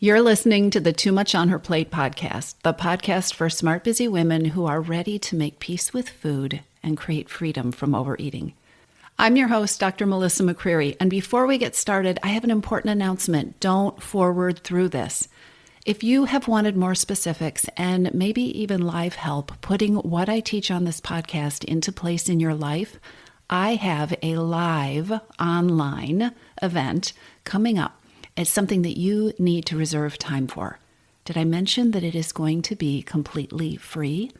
You're listening to the Too Much on Her Plate podcast, the podcast for smart, busy women who are ready to make peace with food and create freedom from overeating. I'm your host, Dr. Melissa McCreary, and before we get started, I have an important announcement. Don't forward through this. If you have wanted more specifics and maybe even live help putting what I teach on this podcast into place in your life, I have a live online event coming up. It's something that you need to reserve time for. Did I mention that it is going to be completely free?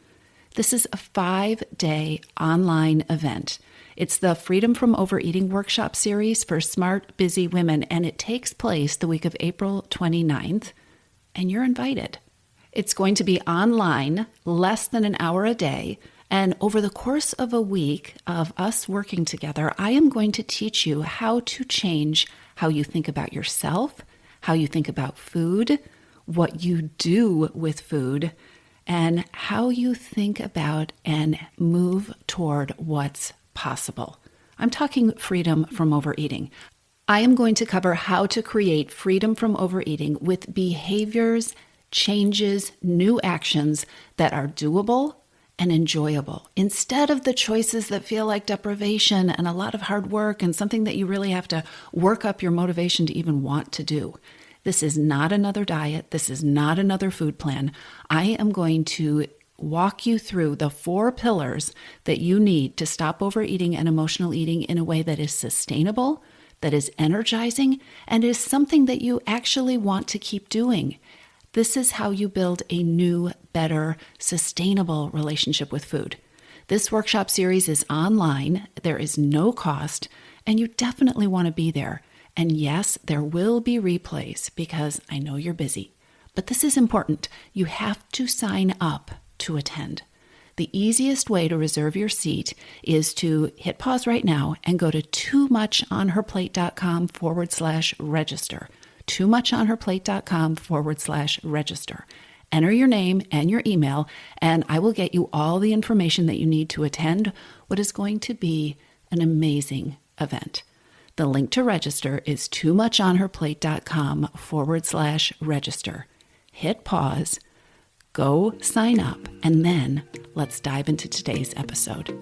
This is a 5-day online event. It's the Freedom from Overeating workshop series for smart, busy women, and it takes place the week of April 29th, and you're invited. It's going to be online, less than an hour a day, and over the course of a week of us working together, I am going to teach you how to change how you think about yourself, how you think about food, what you do with food, and how you think about and move toward what's possible. I'm talking freedom from overeating. I am going to cover how to create freedom from overeating with behaviors, changes, new actions that are doable and enjoyable, instead of the choices that feel like deprivation and a lot of hard work and something that you really have to work up your motivation to even want to do. This is not another diet. This is not another food plan. I am going to walk you through the 4 pillars that you need to stop overeating and emotional eating in a way that is sustainable, that is energizing, and is something that you actually want to keep doing. This is how you build a new, better, sustainable relationship with food. This workshop series is online. There is no cost, and you definitely want to be there. And yes, there will be replays because I know you're busy. But this is important. You have to sign up to attend. The easiest way to reserve your seat is to hit pause right now and go to toomuchonherplate.com/register. toomuchonherplate.com/register. Enter your name and your email, and I will get you all the information that you need to attend what is going to be an amazing event. The link to register is toomuchonherplate.com/register. Hit pause, go sign up, and then let's dive into today's episode.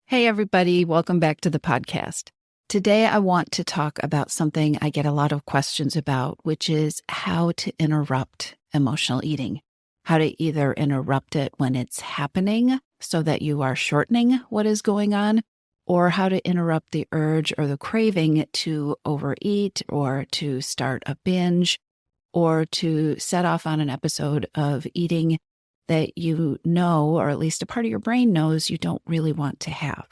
Hey, everybody. Welcome back to the podcast. Today, I want to talk about something I get a lot of questions about, which is how to interrupt emotional eating. How to either interrupt it when it's happening so that you are shortening what is going on, or how to interrupt the urge or the craving to overeat or to start a binge or to set off on an episode of eating that you know, or at least a part of your brain knows you don't really want to have.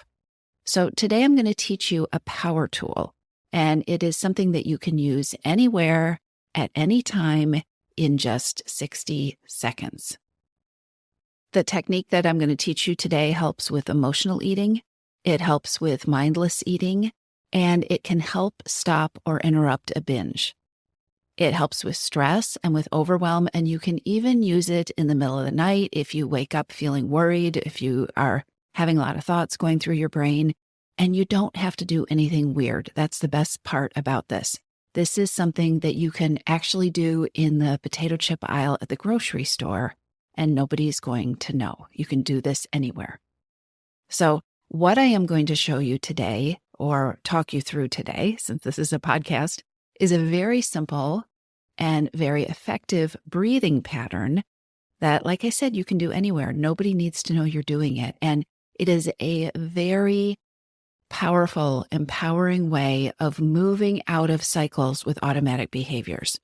So today I'm going to teach you a power tool, and it is something that you can use anywhere, at any time, in just 60 seconds. The technique that I'm going to teach you today helps with emotional eating, it helps with mindless eating, and it can help stop or interrupt a binge. It helps with stress and with overwhelm, and you can even use it in the middle of the night if you wake up feeling worried, if you are having a lot of thoughts going through your brain, and you don't have to do anything weird. That's the best part about this. This is something that you can actually do in the potato chip aisle at the grocery store, and nobody's going to know. You can do this anywhere. So what I am going to show you today, or talk you through today, since this is a podcast, is a very simple and very effective breathing pattern that, like I said, you can do anywhere. Nobody needs to know you're doing it. And it is a very powerful, empowering way of moving out of cycles with automatic behaviors.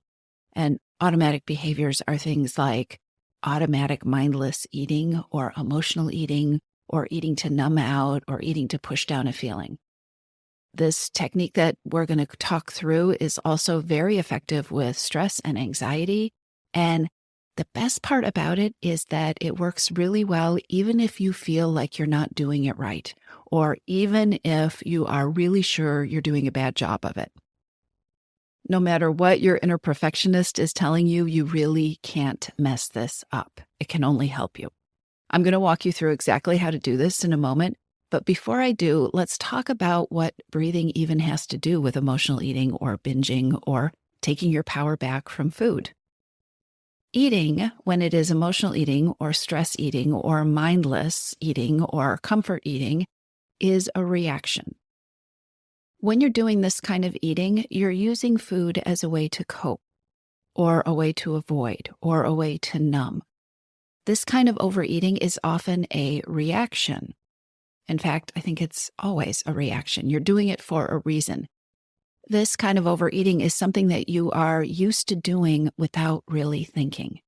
And automatic behaviors are things like automatic mindless eating or emotional eating or eating to numb out or eating to push down a feeling. This technique that we're going to talk through is also very effective with stress and anxiety. And the best part about it is that it works really well even if you feel like you're not doing it right, or even if you are really sure you're doing a bad job of it. No matter what your inner perfectionist is telling you, you really can't mess this up. It can only help you. I'm going to walk you through exactly how to do this in a moment, But before I do, let's talk about what breathing even has to do with emotional eating or binging or taking your power back from food. Eating, when it is emotional eating or stress eating or mindless eating or comfort eating, is a reaction. When you're doing this kind of eating, you're using food as a way to cope or a way to avoid or a way to numb. This kind of overeating is often a reaction. In fact, I think it's always a reaction. You're doing it for a reason. This kind of overeating is something that you are used to doing without really thinking,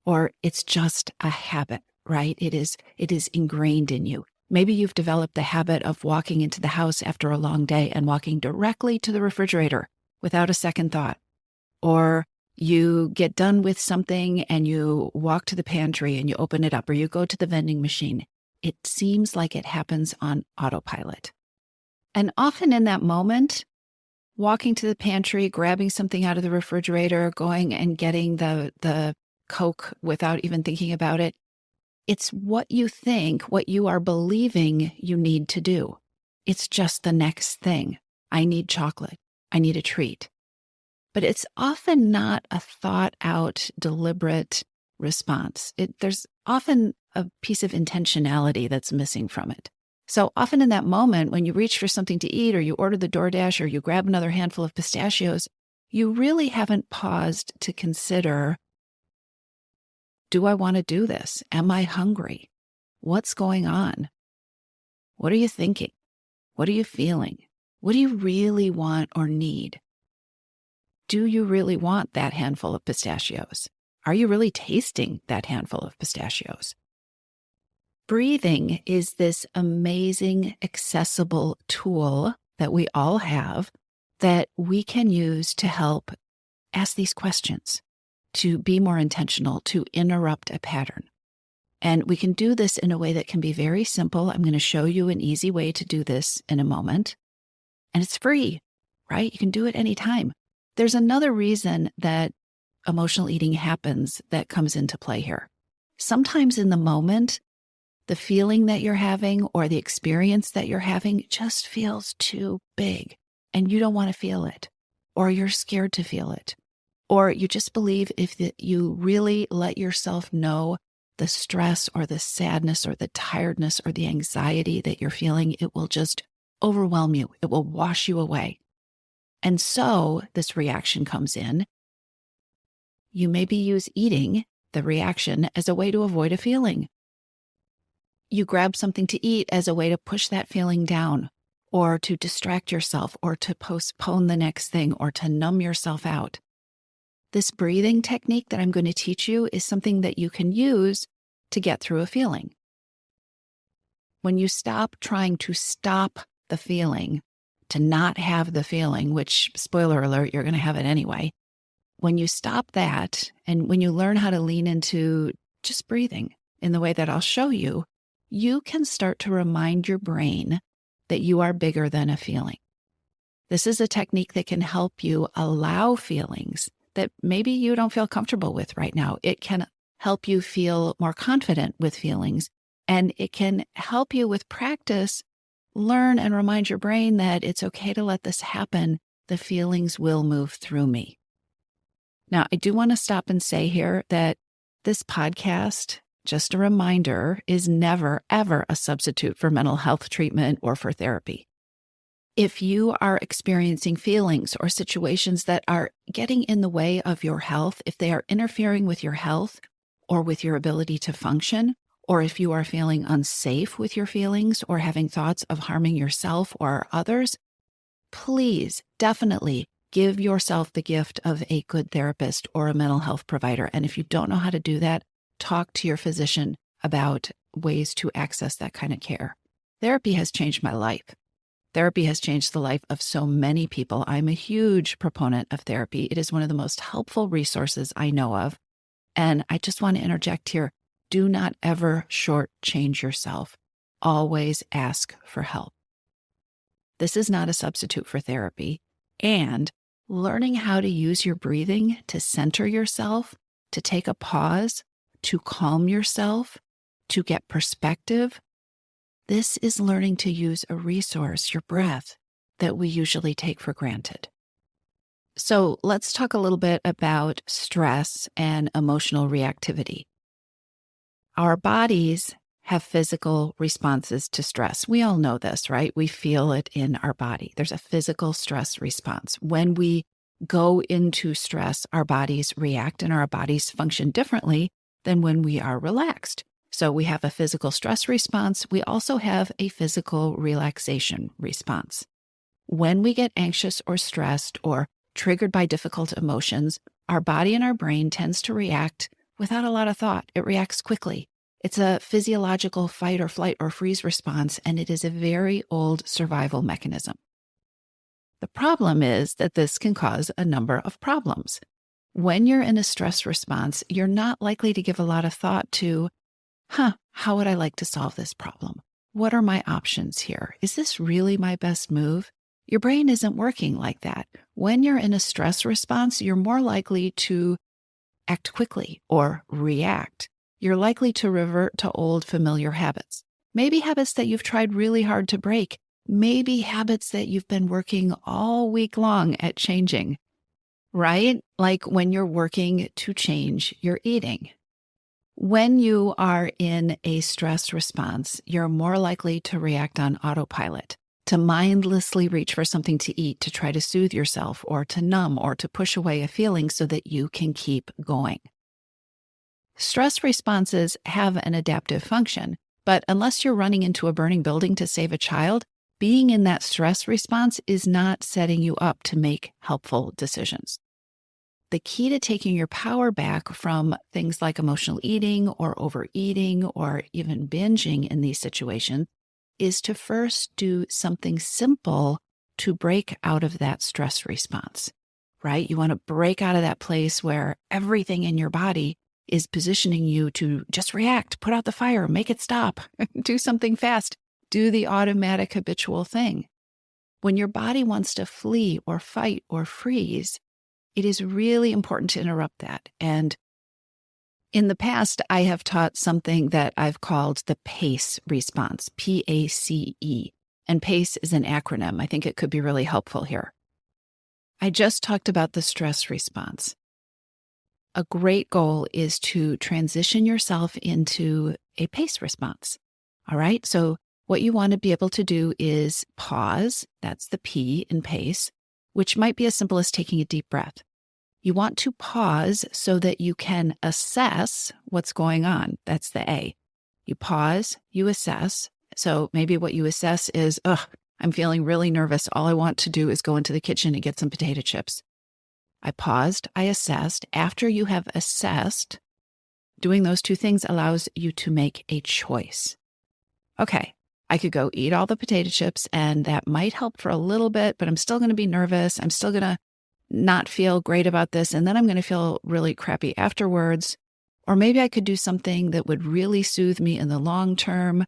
or it's just a habit, right? It is ingrained in you. Maybe you've developed the habit of walking into the house after a long day and walking directly to the refrigerator without a second thought. Or you get done with something and you walk to the pantry and you open it up, or you go to the vending machine. It seems like it happens on autopilot. And often in that moment, walking to the pantry, grabbing something out of the refrigerator, going and getting the Coke without even thinking about it, it's what you think, what you are believing you need to do. It's just the next thing. I need chocolate. I need a treat. But it's often not a thought out, deliberate response. There's often a piece of intentionality that's missing from it. So often in that moment, when you reach for something to eat or you order the DoorDash or you grab another handful of pistachios, you really haven't paused to consider, do I want to do this? Am I hungry? What's going on? What are you thinking? What are you feeling? What do you really want or need? Do you really want that handful of pistachios? Are you really tasting that handful of pistachios? Breathing is this amazing, accessible tool that we all have that we can use to help ask these questions, to be more intentional, to interrupt a pattern. And we can do this in a way that can be very simple. I'm going to show you an easy way to do this in a moment. And it's free, right? You can do it anytime. There's another reason that emotional eating happens that comes into play here. Sometimes in the moment, the feeling that you're having or the experience that you're having just feels too big and you don't want to feel it, or you're scared to feel it, or you just believe if you really let yourself know the stress or the sadness or the tiredness or the anxiety that you're feeling, it will just overwhelm you. It will wash you away. And so this reaction comes in. You maybe use eating, the reaction, as a way to avoid a feeling. You grab something to eat as a way to push that feeling down, or to distract yourself, or to postpone the next thing, or to numb yourself out. This breathing technique that I'm going to teach you is something that you can use to get through a feeling. When you stop trying to stop the feeling, to not have the feeling, which, spoiler alert, you're going to have it anyway. When you stop that, and when you learn how to lean into just breathing in the way that I'll show you, you can start to remind your brain that you are bigger than a feeling. This is a technique that can help you allow feelings that maybe you don't feel comfortable with right now. It can help you feel more confident with feelings, and it can help you with practice learn and remind your brain that it's okay to let this happen. The feelings will move through me. Now, I do want to stop and say here that this podcast, just a reminder, is never, ever a substitute for mental health treatment or for therapy. If you are experiencing feelings or situations that are getting in the way of your health, if they are interfering with your health or with your ability to function, or if you are feeling unsafe with your feelings or having thoughts of harming yourself or others, please definitely give yourself the gift of a good therapist or a mental health provider. And if you don't know how to do that, talk to your physician about ways to access that kind of care. Therapy has changed my life. Therapy has changed the life of so many people. I'm a huge proponent of therapy. It is one of the most helpful resources I know of. And I just want to interject here. Do not ever shortchange yourself. Always ask for help. This is not a substitute for therapy. And learning how to use your breathing to center yourself, to take a pause, to calm yourself, to get perspective, This is learning to use a resource, your breath, that we usually take for granted. So let's talk a little bit about stress and emotional reactivity. Our bodies have physical responses to stress. We all know this, right? We feel it in our body. There's a physical stress response. When we go into stress, our bodies react and our bodies function differently than when we are relaxed. So we have a physical stress response. We also have a physical relaxation response. When we get anxious or stressed or triggered by difficult emotions, our body and our brain tends to react without a lot of thought. It reacts quickly. It's a physiological fight or flight or freeze response, and it is a very old survival mechanism. The problem is that this can cause a number of problems. When you're in a stress response, you're not likely to give a lot of thought to, how would I like to solve this problem? What are my options here? Is this really my best move? Your brain isn't working like that. When you're in a stress response, you're more likely to act quickly or react. You're likely to revert to old familiar habits. Maybe habits that you've tried really hard to break. Maybe habits that you've been working all week long at changing, right? Like when you're working to change your eating. When you are in a stress response, you're more likely to react on autopilot, to mindlessly reach for something to eat, to try to soothe yourself or to numb or to push away a feeling so that you can keep going. Stress responses have an adaptive function, but unless you're running into a burning building to save a child, being in that stress response is not setting you up to make helpful decisions. The key to taking your power back from things like emotional eating or overeating or even binging in these situations is to first do something simple to break out of that stress response, right? You want to break out of that place where everything in your body is positioning you to just react, put out the fire, make it stop, do something fast, do the automatic habitual thing. When your body wants to flee or fight or freeze, it is really important to interrupt that. And in the past, I have taught something that I've called the PACE response, PACE. And PACE is an acronym. I think it could be really helpful here. I just talked about the stress response. A great goal is to transition yourself into a PACE response. All right. So what you want to be able to do is pause. That's the P in PACE, which might be as simple as taking a deep breath. You want to pause so that you can assess what's going on. That's the A. You pause, you assess. So maybe what you assess is, I'm feeling really nervous. All I want to do is go into the kitchen and get some potato chips. I paused, I assessed. After you have assessed, doing those two things allows you to make a choice. Okay, I could go eat all the potato chips and that might help for a little bit, but I'm still going to be nervous. I'm still going to not feel great about this. And then I'm going to feel really crappy afterwards. Or maybe I could do something that would really soothe me in the long term.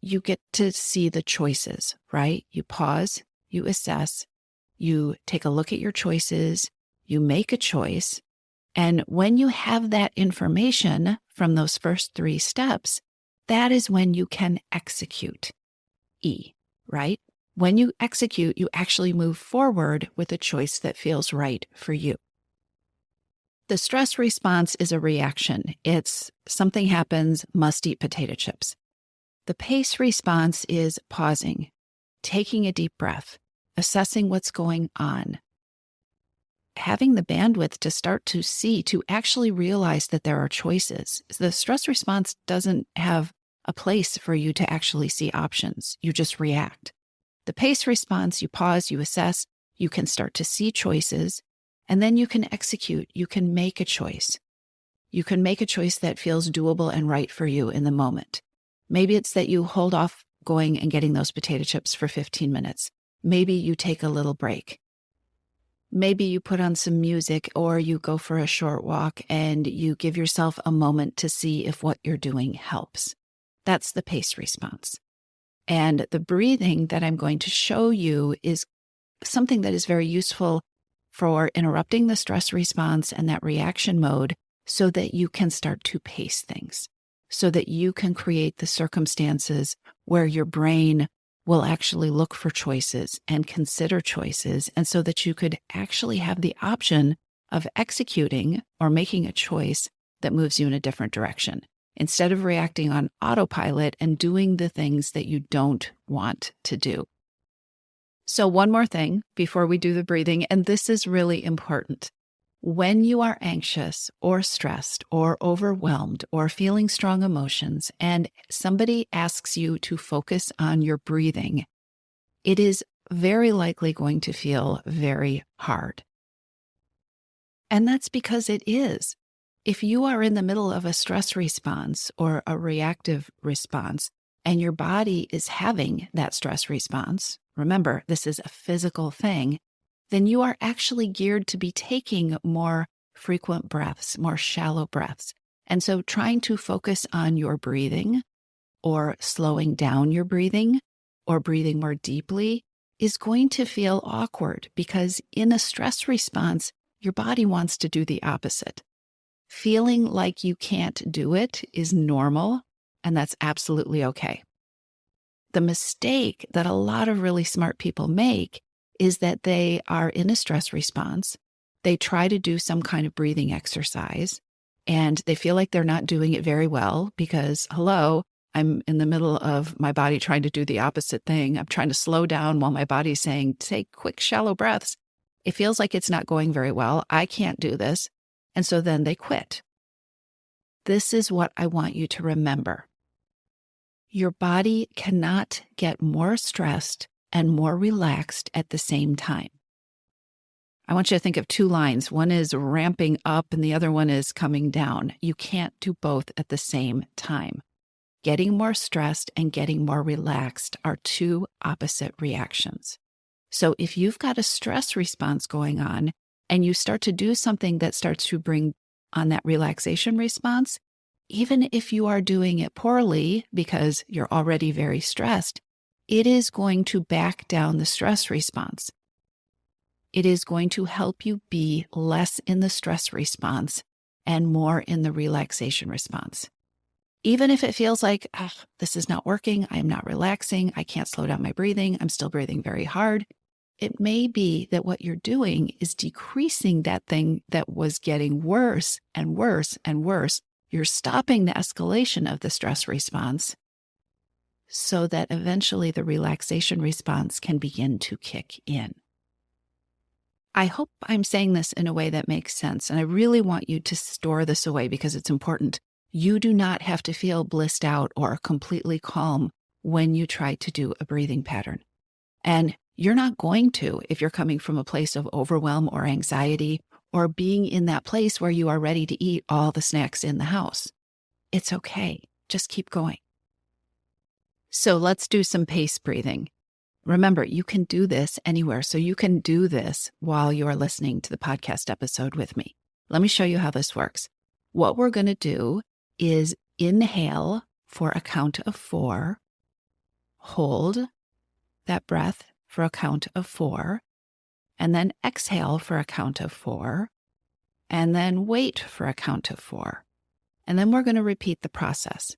You get to see the choices, right? You pause, you assess, you take a look at your choices, you make a choice. And when you have that information from those first 3 steps, that is when you can execute. E, right? When you execute, you actually move forward with a choice that feels right for you. The stress response is a reaction. It's something happens, must eat potato chips. The PACE response is pausing, taking a deep breath, assessing what's going on, having the bandwidth to start to see, to actually realize that there are choices. The stress response doesn't have a place for you to actually see options. You just react. The PACE response, you pause, you assess, you can start to see choices, and then you can execute. You can make a choice. You can make a choice that feels doable and right for you in the moment. Maybe it's that you hold off going and getting those potato chips for 15 minutes. Maybe you take a little break. Maybe you put on some music or you go for a short walk and you give yourself a moment to see if what you're doing helps. That's the PACE response. And the breathing that I'm going to show you is something that is very useful for interrupting the stress response and that reaction mode so that you can start to pace things. so that you can create the circumstances where your brain will actually look for choices and consider choices, and so that you could actually have the option of executing or making a choice that moves you in a different direction, instead of reacting on autopilot and doing the things that you don't want to do. So one more thing before we do the breathing, and this is really important. When you are anxious or stressed or overwhelmed or feeling strong emotions, and somebody asks you to focus on your breathing, it is very likely going to feel very hard. And that's because it is. If you are in the middle of a stress response or a reactive response, and your body is having that stress response, remember, this is a physical thing, then you are actually geared to be taking more frequent breaths, more shallow breaths. And so trying to focus on your breathing or slowing down your breathing or breathing more deeply is going to feel awkward, because in a stress response, your body wants to do the opposite. Feeling like you can't do it is normal, and that's absolutely okay. The mistake that a lot of really smart people make is that they are in a stress response. They try to do some kind of breathing exercise, and they feel like they're not doing it very well because, hello, I'm in the middle of my body trying to do the opposite thing. I'm trying to slow down while my body's saying, take quick, shallow breaths. It feels like it's not going very well. I can't do this. And so then they quit. This is what I want you to remember. Your body cannot get more stressed and more relaxed at the same time. I want you to think of two lines. One is ramping up and the other one is coming down. You can't do both at the same time. Getting more stressed and getting more relaxed are two opposite reactions. So if you've got a stress response going on and you start to do something that starts to bring on that relaxation response, even if you are doing it poorly because you're already very stressed, it is going to back down the stress response. It is going to help you be less in the stress response and more in the relaxation response. Even if it feels like, this is not working, I'm not relaxing, I can't slow down my breathing, I'm still breathing very hard, it may be that what you're doing is decreasing that thing that was getting worse and worse and worse. You're stopping the escalation of the stress response so that eventually the relaxation response can begin to kick in. I hope I'm saying this in a way that makes sense, and I really want you to store this away because it's important. You do not have to feel blissed out or completely calm when you try to do a breathing pattern. And you're not going to if you're coming from a place of overwhelm or anxiety or being in that place where you are ready to eat all the snacks in the house. It's okay. Just keep going. So let's do some pace breathing. Remember, you can do this anywhere. So you can do this while you are listening to the podcast episode with me. Let me show you how this works. What we're going to do is inhale for a count of 4, hold that breath for a count of 4, and then exhale for a count of 4, and then wait for a count of 4. And then we're going to repeat the process.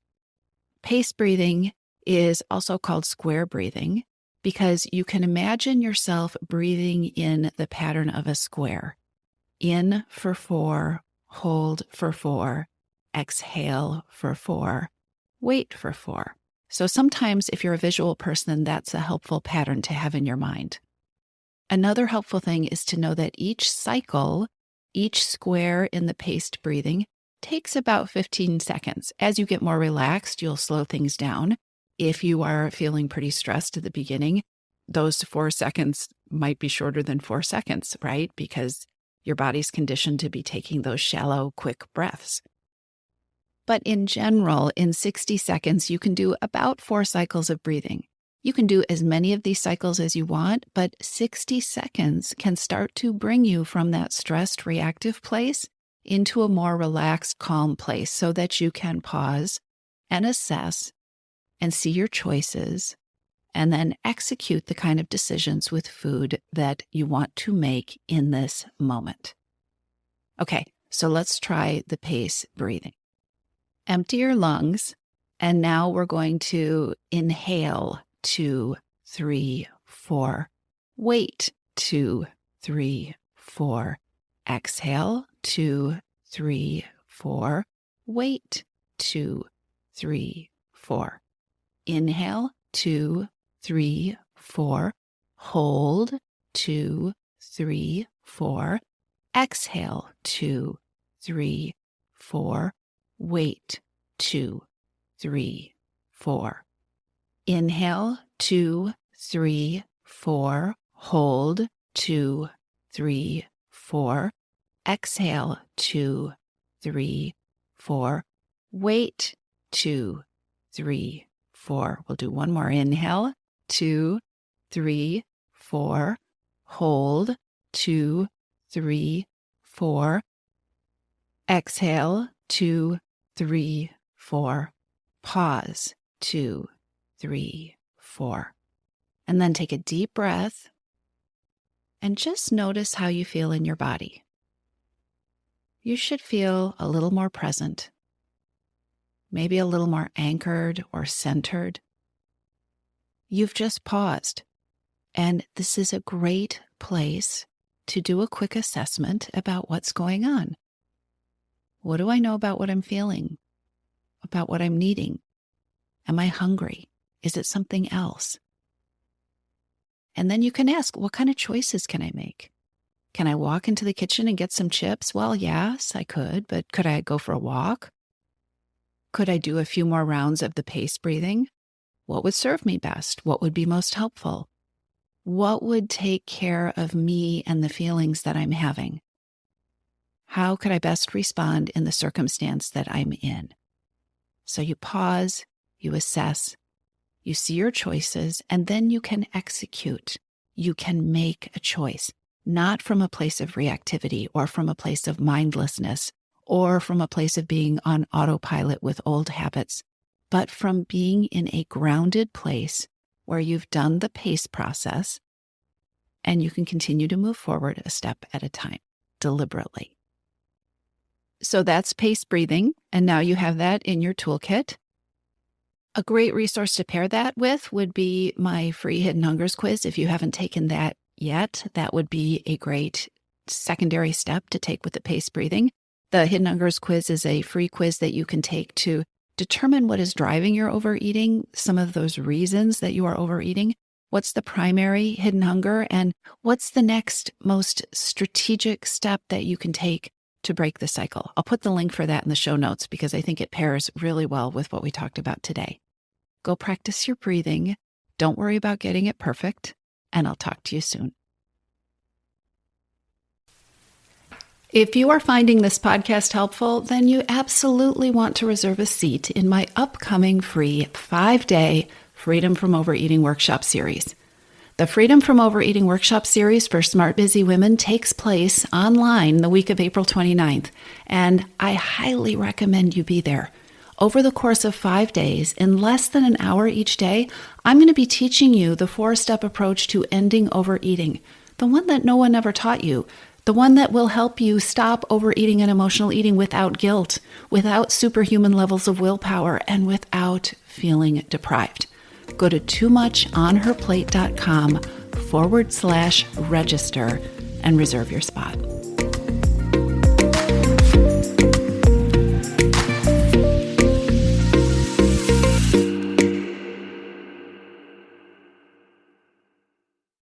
Pace breathing is also called square breathing because you can imagine yourself breathing in the pattern of a square. In for 4, hold for 4, exhale for 4, wait for 4. So sometimes if you're a visual person, that's a helpful pattern to have in your mind. Another helpful thing is to know that each cycle, each square in the paced breathing takes about 15 seconds. As you get more relaxed, you'll slow things down. If you are feeling pretty stressed at the beginning, those 4 seconds might be shorter than 4 seconds, right? Because your body's conditioned to be taking those shallow, quick breaths. But in general, in 60 seconds, you can do about 4 cycles of breathing. You can do as many of these cycles as you want, but 60 seconds can start to bring you from that stressed, reactive place into a more relaxed, calm place so that you can pause and assess and see your choices and then execute the kind of decisions with food that you want to make in this moment. Okay, so let's try the pace breathing. Empty your lungs. And now we're going to inhale 2, 3, 4. Wait 2, 3, 4. Exhale 2, 3, 4. Wait 2, 3, 4. Inhale 2, 3, 4. Hold 2, 3, 4. Exhale 2, 3, 4. Wait 2, 3, 4. Inhale 2, 3, 4. Hold 2, 3, 4. Exhale 2, 3, 4. Wait 2, 3, 4. We'll do one more. Inhale 2, 3, 4. Hold 2, 3, 4. Exhale 2, 3, 4. Pause 2, 3, 4. And then take a deep breath and just notice how you feel in your body. You should feel a little more present, maybe a little more anchored or centered. You've just paused, and this is a great place to do a quick assessment about what's going on. What do I know about what I'm feeling? About what I'm needing? Am I hungry? Is it something else? And then you can ask, what kind of choices can I make? Can I walk into the kitchen and get some chips? Well, yes, I could, but could I go for a walk? Could I do a few more rounds of the pace breathing? What would serve me best? What would be most helpful? What would take care of me and the feelings that I'm having? How could I best respond in the circumstance that I'm in? So you pause, you assess, you see your choices, and then you can execute. You can make a choice, not from a place of reactivity or from a place of mindlessness or from a place of being on autopilot with old habits, but from being in a grounded place where you've done the pace process and you can continue to move forward a step at a time, deliberately. So that's pace breathing, and now you have that in your toolkit. A great resource to pair that with would be my free Hidden Hungers quiz. If you haven't taken that yet, that would be a great secondary step to take with the pace breathing. The Hidden Hungers quiz is a free quiz that you can take to determine what is driving your overeating, some of those reasons that you are overeating. What's the primary hidden hunger, and what's the next most strategic step that you can take to break the cycle? I'll put the link for that in the show notes because I think it pairs really well with what we talked about today. Go practice your breathing. Don't worry about getting it perfect, and I'll talk to you soon. If you are finding this podcast helpful, then you absolutely want to reserve a seat in my upcoming free 5-day Freedom from Overeating Workshop Series. The Freedom from Overeating Workshop Series for Smart Busy Women takes place online the week of April 29th, and I highly recommend you be there. Over the course of 5 days, in less than an hour each day, I'm going to be teaching you the 4-step approach to ending overeating, the one that no one ever taught you, the one that will help you stop overeating and emotional eating without guilt, without superhuman levels of willpower, and without feeling deprived. Go to toomuchonherplate.com/register and reserve your spot.